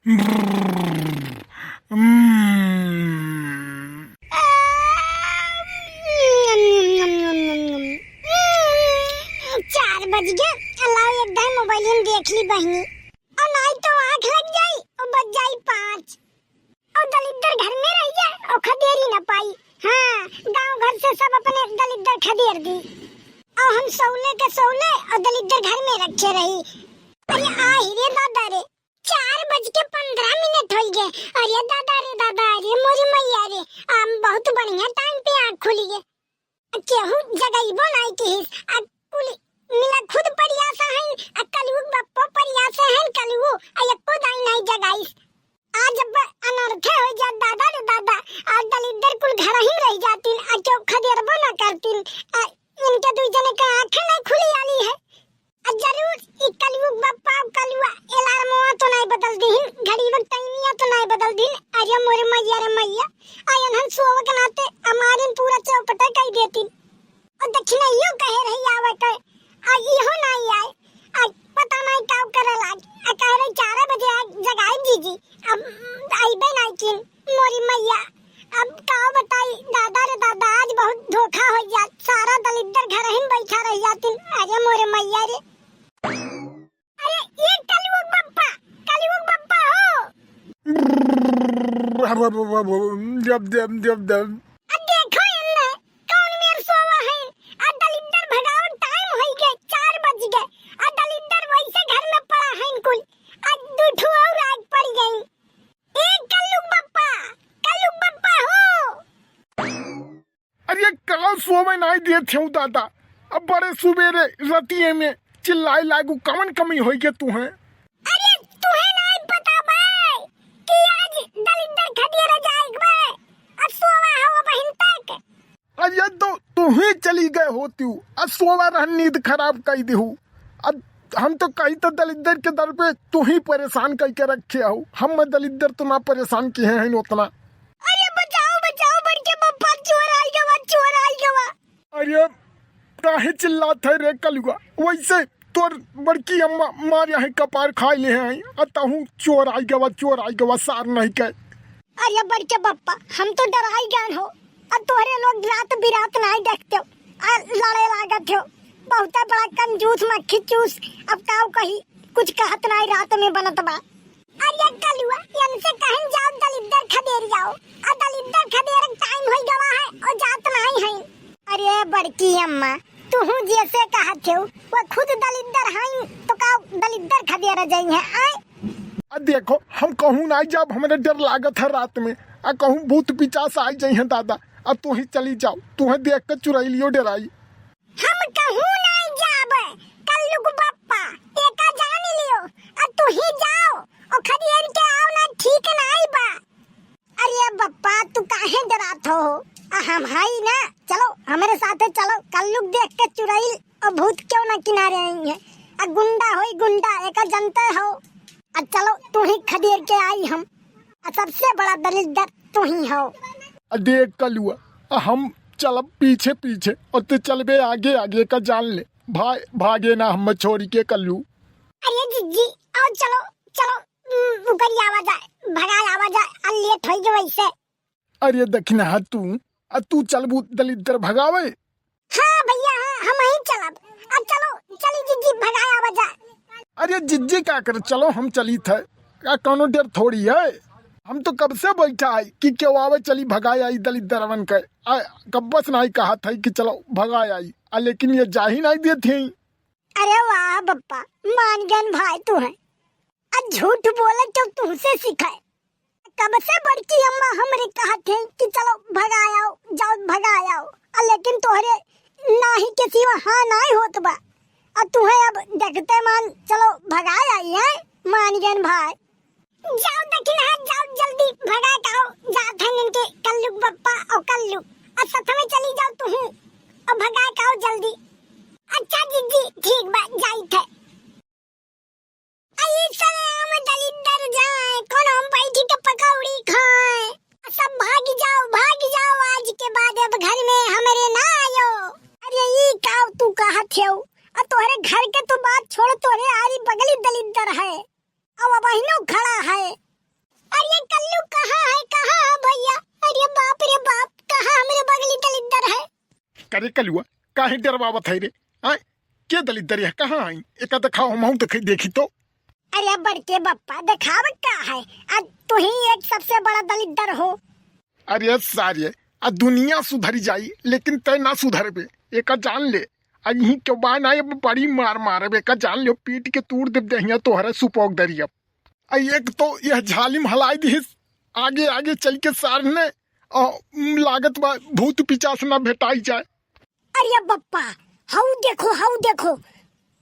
चार बज गए। अल्लाह एकदम मोबाइल में देख ली बहनी और नहीं तो आँख लग जाई और बज जाई 5 और दलिद्दर घर में रह जाए और खदेर ही न पाई। हाँ, गांव घर से सब अपने दलिद्दर खदेर दी और हम सौले के सौले और दलिद्दर घर में रखे रही। अरे आ ही रे दादा रे 4:15 हो गए। अरे दादा रे मोरी मैया रे बहुत बढ़िया टाइम पे आँख खुली है। केहू जगइबो नहीं की कुली मिला खुद परियासा है कलयुग बप्पो परियासा है कलयुग अयको दाई नहीं जगाइस। आज जब अनर्थ हो जा दादा रे दादा आज दलिद्दर कुल घर ही रह जातीन क्यों खदेरबो न करतीन। इनके दुई जने का आँख नहीं खुली आली है। जरूर कलयुग बप्पा कलयुआ एलार्मवा तो नहीं बदल दीन घड़ी वक्त टाइमिया तो नहीं बदल दीन। अरे मोरे मैया रे मैया आयन हम सोव के नाते हमारे पूरा चौपटा कह देती और दक्षिणा यो कहे रही आवे के आज इहो नहीं आए आज पता नहीं का करे लाग कह रही 4 बजे आज जगाई जीजी अब आईबे नहीं किन मोरी मैया अब का बताई दादा रे दादा आज बहुत धोखा हो जा सारा दलिद्दर घर ही बैठा रह जाती। अरे मोरे मैया रे अरे ये कलयुग बप्पा हो जब देखो इनने कौन मेर सोवा है दलिद्दर भगाओ टाइम हो गए 4 बज गए दलिद्दर वैसे घर में पड़ा है कुल आज दूठू और आग पड़ गई। एक कलयुग बप्पा हो। अरे कल सोवे नहीं दिए थे दादा अब बड़े सुबेरे रतिये में चिल्लाई लागू कवन कमी होई के तू है। अरे तुम्हें नहीं पता भाई कि आज दलिद्दर खदेरा जाएगा अब सोवा हो बहन तक। अरे तो तू ही चली गए होती हूँ अब सोवा रह नींद खराब कर दी हूँ। अब हम तो कहीं तो दलिद्दर के दर पे तू ही परेशान करके रखे हो हम दलिद्दर तो ना परेशान किए हैं उतना। अरे बचाओ बड़के बप्पा चोर आई गवा। अरे काहे चिल्लात है रे कलुआ वैसे तोर बड़की अम्मा मार यहाँ कपार खा ले हैं अतहू चोर आई गवा सार नहीं के। अरे बड़के बप्पा हम तो डराई गए हो और तोहरे लोग रात बिरात नहीं देखते हो लड़े लागत हो बहुत बड़ा कंजूस मक्खी चूस अब काऊ कही कुछ कहत नहीं रात में बनत बा। अरे कलुआ इनसे कहन जाओ दलिद्दर खदेर जाओ दलिद्दर खदेर टाइम हो गवा है और जात नहीं है। अरे बड़की अम्मा तू जैसे कहत हो वो खुद दलिद्दर हैं तो का दलिद्दर खदेर जाई है आए। देखो हम कहूँ ना जब हमारे डर लागत है रात में कहूँ भूत पिचास आ जाई है दादा अब तू ही चली जाओ तुम्हें देख कर चुराई लियो डराई। हम कहूँ नहीं जाब कलयुग बप्पा एका जान लियो तू ही जाओ और खदेर के आओ ना ठीक नहीं बा। अरे बप्पा तू काहे डरात हो हम हाई ना चलो हमारे साथे चलो कलयुग देख के चुराई और भूत क्यों ना किनारे आएंगे गुंडा होई गुंडा एका जनता हो चलो तू ही खदेर के आई हम सबसे बड़ा दलिद्दर तू ही हो। देख कलुआ हम चलब पीछे और तो चलबे आगे का जान ले भागे ना हम छोड़ी के कल्लू। अरे जीजी आओ चलो ऊपर आवाज भगाए आवाज लेट हो गए वैसे। अरे दखना तू चलबू दलिद्दर भगावे। हाँ भैया हाँ हम ही चलब चलो चली जीजी भगाए आवाज। अरे जिज्जी क्या कर चलो हम चली थे क्या कोनो डर थोड़ी है हम तो कब से बैठा है कि क्यों आवे चली भगाए आई दलिद्दर वन के कब बस नहीं कहा था कि चलो भगाए आई लेकिन ये जा ही नहीं देती। अरे वाह बप्पा मान गन भाई तू है झूठ बोले तो तुमसे सिखाए कब से बड़की अम्मा हमरे कहा थे कि चलो भगाओ लेकिन तोहरे नाही के सिवा हाँ नहीं होत बा तुम्हें अब देखते मान चलो भगाए आई है मान गन भाई जाओ दक्षिण जाओ जल्दी भगा आओ जात हैं इनके कल्लुग बप्पा और कल्लू साथ में चली जाओ तू और भगा आओ जल्दी। अच्छा जीजी ठीक बात जाई थे आई सरे हम दलिद्दर जाए कौन हम बैठी के पकौड़ी खाए सब भाग जाओ आज के बाद अब घर में हमारे ना आयो। अरे ये काव तू कहा थे और तोहरे घर के तो बात छोड़ तोहरे आरी बगली दलिद्दर है और बहनों खड़ा है रे कलुआ काहे डरवावत है रे? आय के दलित है कहाँ आई एक दिखाओ हम तो देखी तो। अरे बड़के बप्पा दिखावत का है, आज तू ही एक सबसे बड़ा दलित हो। अरे सारे आ दुनिया सुधर जाई लेकिन तय ना सुधरबे, एक जान ले। यही क्यों बान आए बड़ी मार मारबे का जान लियो, पीट के तूड़ दे दहिया तोहरे सुपोक दरिया। एक तो यह झालिम हलाई दी आगे आगे चल के सारने लागत बा भूत पिचास ना भेटाई जाए। अरे बप्पा हाउ देखो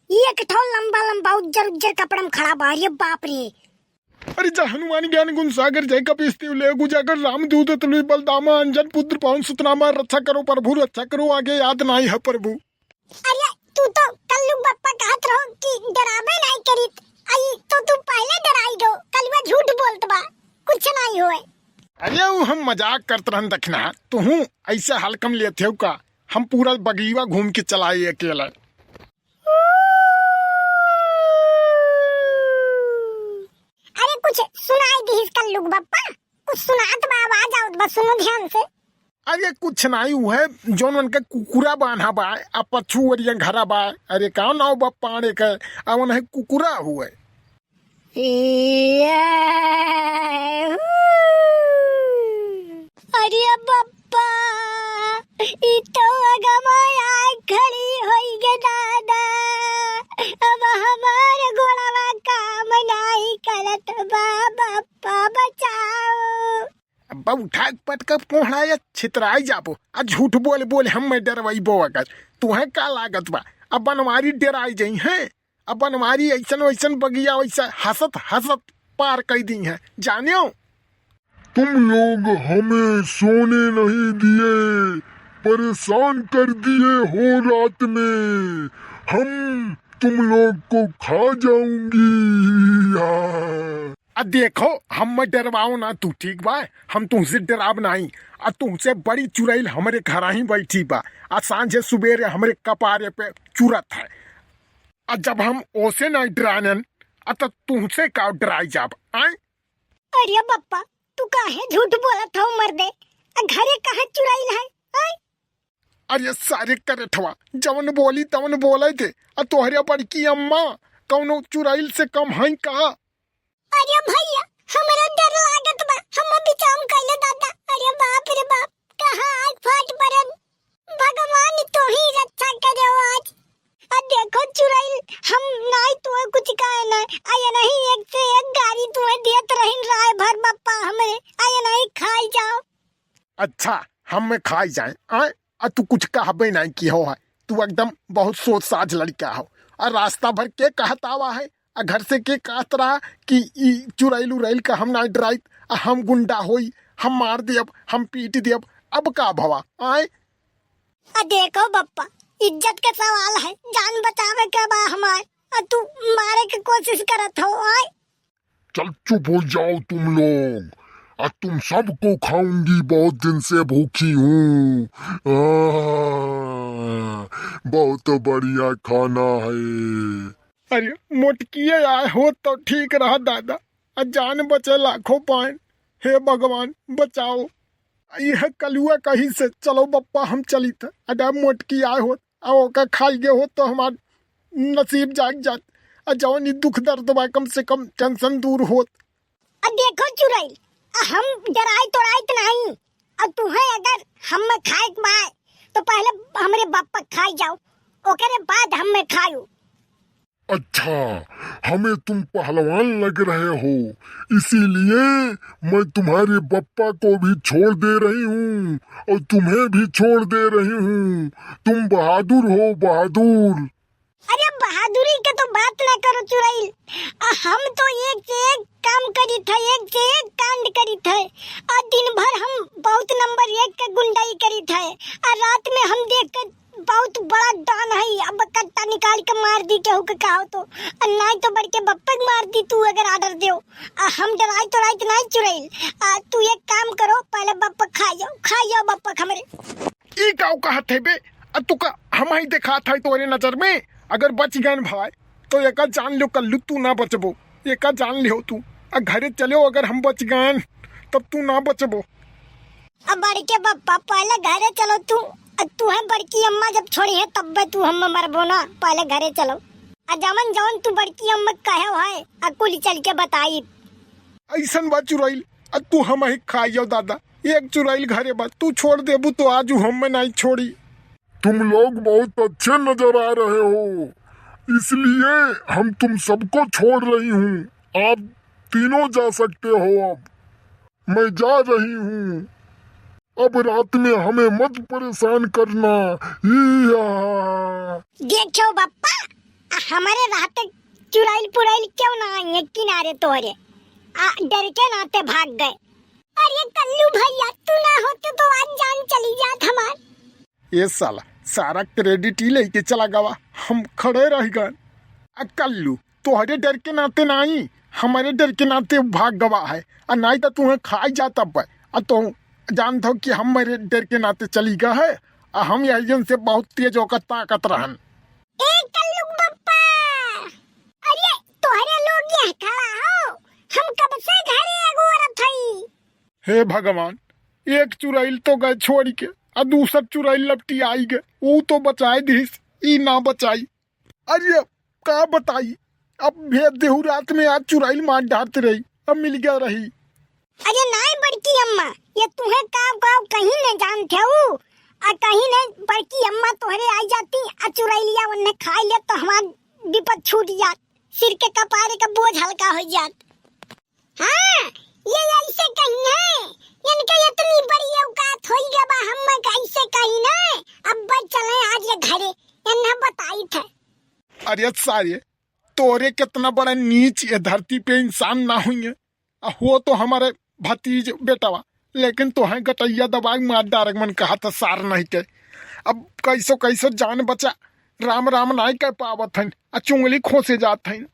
एक ठो लंबा लंबा उज्जर उज्जर कपड़ा में खड़ा बा। अरे बाप रे। अरे जा हनुमान ज्ञान गुण सागर जय कपीस ले गुजागर राम दूत तुलसी बलदामा अंजन पुत्र पवन सुतनामा रक्षा करो प्रभु रक्षा करो आगे याद नहीं है प्रभु। अरे तू तो कल्लू बप्पा कहत रहो कि डराबे नहीं करीत, आई तो तू पहले डराई दो। कलवा झूठ बोलत बा, कुछ नहीं होए। अरे वो हम मजाक करत रहन दखना तो हूँ ऐसे हल्कम लेते हो का, हम पूरा बगीवा घूम के चलाए अकेला। अरे कुछ सुनाई दी कल्लू बप्पा, कुछ सुनात बा, आवाज आवत बा, सुनो ध्यान से। अरे कुछ नहीं हुआ है जोन उनका कुकुरा बांधा बा आ पछू और घरा बा। अरे कौन नाव बा पाड़े का अवन है कुकुरा हुआ है। अरे बप्पा ई तो अगमाया खड़ी होई गे दादा, अब हमारे घोड़ावा काम नहीं करत बा, बप्पा बचाओ। अब उठा पटक कोहड़ा छितराई जाबो आ झूठ बोले बोले हम मैं डरवाई बो अगर तुहे का लागत बा। अब बनवारी डराई जाई है, अब बनवारी ऐसन वैसन बगिया वैसा हसत हसत पार कर दी है जानियो। तुम लोग हमें सोने नहीं दिए, परेशान कर दिए हो रात में, हम तुम लोग को खा जाऊंगी। देखो हम मत डरवाओ ना तू ठीक बा, हम तुमसे डराब नहीं। तुमसे बड़ी चुड़ैल हमारे घर ही बैठी बा, सांझे सुबेरे हमारे कपारे पे चुरत है। जब हम ओसे नहीं डरानन तो तुमसे का डराई जाब आए। अरे बप्पा तू काहे झूठ बोलत हो मर्दे, घरे कहाँ चुड़ैल है आए? अरे सारे करेठवा जवन बोली तवन बोले थे, तोहरे बड़की अम्मा कौनो चुड़ैल से कम है का? अरे भैया हमरा डर लागत बा, हम बिचाम कइले दादा। अरे बाप रे बाप, कहां आग फाट परन, भगवान तो ही रक्षा करे आज। देखो चुड़ैल हम नहीं तो कुछ काहे ना आया नहीं, एक से एक गाड़ी तुम्हें देत रहिन राय भर बप्पा हमरे आया नहीं खाई जाओ। अच्छा हम में खाई जाए आए? तू कुछ कहबे नहीं की हो है, तू एकदम बहुत सोच साझ लड़का हो। और रास्ता भर के कहतावा है घर से के कहत रहा कि चुड़ैल उड़ैल का हम ना डराई, हम गुंडा होई, हम मार देब, हम पीट देब, अब का भवा आए? देखो बप्पा इज्जत का सवाल है, जान बचावे के बा हमार, तू मारे की कोशिश करत हो आए? चल चुप हो जाओ तुम लोग, तुम सबको खाऊंगी, बहुत दिन से भूखी हूँ। बहुत बढ़िया खाना है। अरे मोटकिए आए हो तो ठीक रहा दादा, जान बचे लाखों पाए। हे भगवान बचाओ। यह कलुआ कहीं से चलो बप्पा हम चली था, अगर मोटकी आए हो का खाई गए हो तो हमार नसीब जाग जात, जवन दुख दर्द बा कम से कम टेंशन दूर होत। देखो चुड़ैल हम डराई तोड़ाई नहीं, और तुम्हें अगर हम में खाए बाय तो पहले हमरे बप्पा खाई जाओ, ओकरे बाद हम में खायू। अच्छा हमें तुम पहलवान लग रहे हो, इसीलिए मैं तुम्हारे बप्पा को भी छोड़ दे रही हूँ और तुम्हें भी छोड़ दे रही हूँ। तुम बहादुर हो बहादुर। अरे बहादुरी के तो बात ना करो चुड़ैल, हम तो एक से एक काम करी थे, एक से एक कांड करी थे, और दिन भर हम बहुत नंबर 1 के गुंडाई करी थे, और रात में हम देख कर बहुत बड़ा डॉन है, अब कट्टा निकाल के मार दी केहू के कहो तो, नहीं तो बड़के बप्पा के मार दी तू अगर ऑर्डर दो। हम डराई तो नहीं चुड़ैल, तू एक काम करो पहले बप्पा खाई जाओ बप्पा हमरे। ई का कहत है बे, तू का हम ही देखा था तोरे नजर में, अगर बच गए भाई तो एक जान लो कल्लू तू ना बचबो, एक जान लियो तू घरे चलो, अगर हम बच गए तब तू ना बचबो। अब बड़के बप्पा पहले घरे चलो तू, तू है बड़की अम्मा जब छोड़ी है तब बे तू हम मरबो ना, पहले घरे चलो। जमन जवन तू बड़की अम्मा कहे है अकुल चल के बताई। ऐसन बा चुराइल तू हम ही खाई जाओ दादा, एक चुराइल घरे बा, तू छोड़ देबू तो आज हम नहीं छोड़ी। तुम लोग बहुत अच्छे नजर आ रहे हो, इसलिए हम तुम सबको छोड़ रही हूँ। आप तीनों जा सकते हो, अब मैं जा रही हूँ। अब रात में हमें मत परेशान करना। देखो बप्पा, हमारे रात चुराइल पुराइल क्यों ना आएंगे किनारे तोरे, डर के नाते भाग गए। अरे कल्लू भैया तू ना होते तो आज जान चली जात हमार। ये साला सारा क्रेडिट ही लेके चला गवा, हम खड़े रह गए। कल्लू तोहरे डर के नाते नहीं, हमारे डर के नाते भाग गवा है, और नहीं तो तुम्हें खाई जाता है। तो जान दो कि हम मेरे डर के नाते चली गए है, और हम यही से बहुत तेज होकर ताकत रहन। कल्लू बप्पा, अरे तोहरे लोग यहाँ खड़ा हो, हम कब से घरे अगोरत हई। हे भगवान, एक चुराइल तो गए छोड़ के, और दूसर चुराइल लपटी आई गए, वो तो बचाए दिस, ई ना बचाई। अरे का बताई, अब भेद देहू रात में आज चुराइल मार डालते रही, अब मिल गया रही। अरे नाई बड़की अम्मा, ये तुम्हें काव कहीं नहीं जानते हो, और कहीं नहीं बड़की अम्मा तोहरे आई जाती और चुराइलिया उन्हें खा ले तो हमार विपद छूट जात, सिर के कपारे का बोझ हल्का हो जात। हाँ ये ऐसे कहीं है, इनके इतनी बड़ी औकात होई गबा, हम कैसे कहीं ना। अब बच चले आज ये घरे, इन्हें बताई थे। अरे सारे तोरे कितना बड़ा नीच ये धरती पे इंसान ना हुई है, हो तो हमारे भतीज बेटावा, लेकिन तो है गटैया दबाग मार डारक मन कहा था सार नहीं के। अब कैसो कैसो जान बचा, राम राम नहीं कह पावत हन, चुंगली खोसे जात हन।